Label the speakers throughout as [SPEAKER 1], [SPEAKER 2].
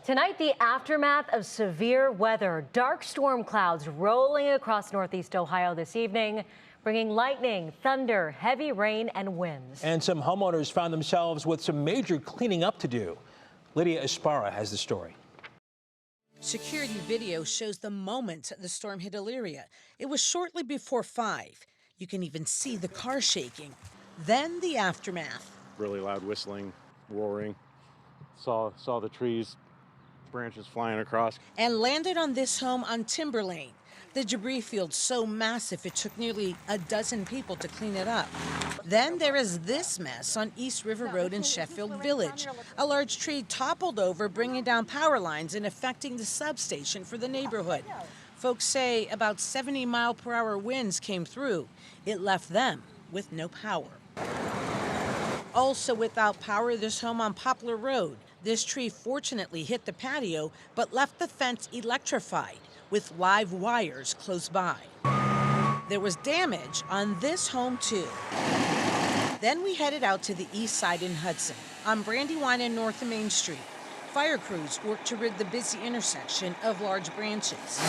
[SPEAKER 1] Tonight, the aftermath of severe weather. Dark storm clouds rolling across northeast Ohio this evening, bringing lightning, thunder, heavy rain and winds.
[SPEAKER 2] And some homeowners found themselves with some major cleaning up to do. Lydia Esparra has the story.
[SPEAKER 3] Security video shows the moment the storm hit Elyria. It was shortly before 5. You can even see the car shaking. Then the aftermath.
[SPEAKER 4] Really loud whistling, roaring. Saw the trees, branches flying across.
[SPEAKER 3] And landed on this home on Timber Lane. The debris field so massive it took nearly a dozen people to clean it up. Then there is this mess on East River Road in Sheffield Village. A large tree toppled over, bringing down power lines and affecting the substation for the neighborhood. Folks say about 70-mile-per-hour winds came through. It left them with no power. Also without power, this home on Poplar Road. This tree fortunately hit the patio, but left the fence electrified with live wires close by. There was damage on this home too. Then we headed out to the east side in Hudson, on Brandywine and North Main Street. Fire crews worked to rid the busy intersection of large branches.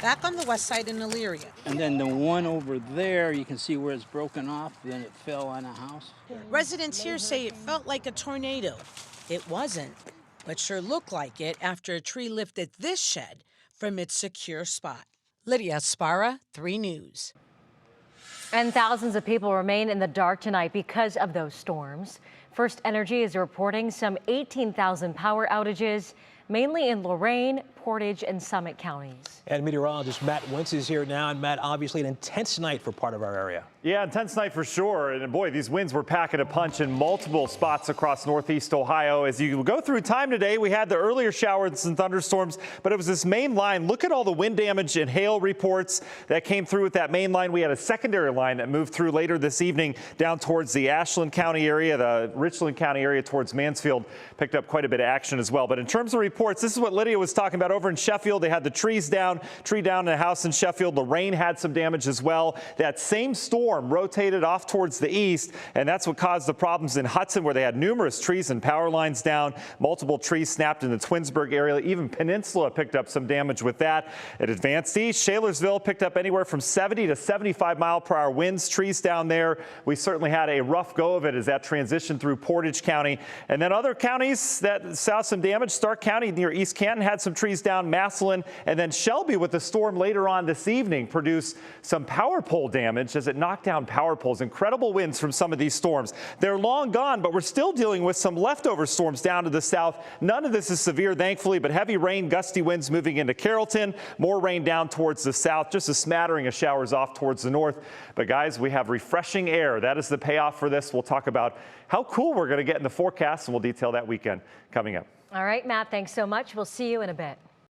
[SPEAKER 3] Back on the west side in Elyria.
[SPEAKER 5] And then the one over there, you can see where it's broken off, then it fell on a house.
[SPEAKER 3] Residents here say it felt like a tornado. It wasn't, but sure looked like it after a tree lifted this shed from its secure spot. Lydia Esparra, 3 News.
[SPEAKER 1] And thousands of people remain in the dark tonight because of those storms. FirstEnergy is reporting some 18,000 power outages, mainly in Lorain, Portage, and Summit counties.
[SPEAKER 2] And meteorologist Matt Wentz is here now. And Matt, obviously an intense night for part of our area.
[SPEAKER 6] Yeah, intense night for sure. And boy, these winds were packing a punch in multiple spots across northeast Ohio. As you go through time today, we had the earlier showers and thunderstorms, but it was this main line. Look at all the wind damage and hail reports that came through with that main line. We had a secondary line that moved through later this evening down towards the Ashland County area, the Richland County area towards Mansfield. Picked up quite a bit of action as well. But in terms of reports, this is what Lydia was talking about over in Sheffield. They had the tree down in a house in Sheffield. Lorain had some damage as well. That same storm rotated off towards the east, and that's what caused the problems in Hudson, where they had numerous trees and power lines down. Multiple trees snapped in the Twinsburg area. Even Peninsula picked up some damage with that. It advanced east. Shalersville picked up anywhere from 70 to 75-mile-per-hour winds. Trees down there. We certainly had a rough go of it as that transitioned through Portage County. And then other counties that saw some damage. Stark County near East Canton had some trees down. Massillon, and then Shelby with the storm later on this evening produced some power pole damage as it knocked down power poles. Incredible winds from some of these storms. They're long gone, but we're still dealing with some leftover storms down to the south. None of this is severe, thankfully, but heavy rain, gusty winds moving into Carrollton. More rain down towards the south, just a smattering of showers off towards the north. But guys, we have refreshing air. That is the payoff for this. We'll talk about how cool we're going to get in the forecast, and we'll detail that weekend coming up.
[SPEAKER 1] All right, Matt, thanks so much. We'll see you in a bit.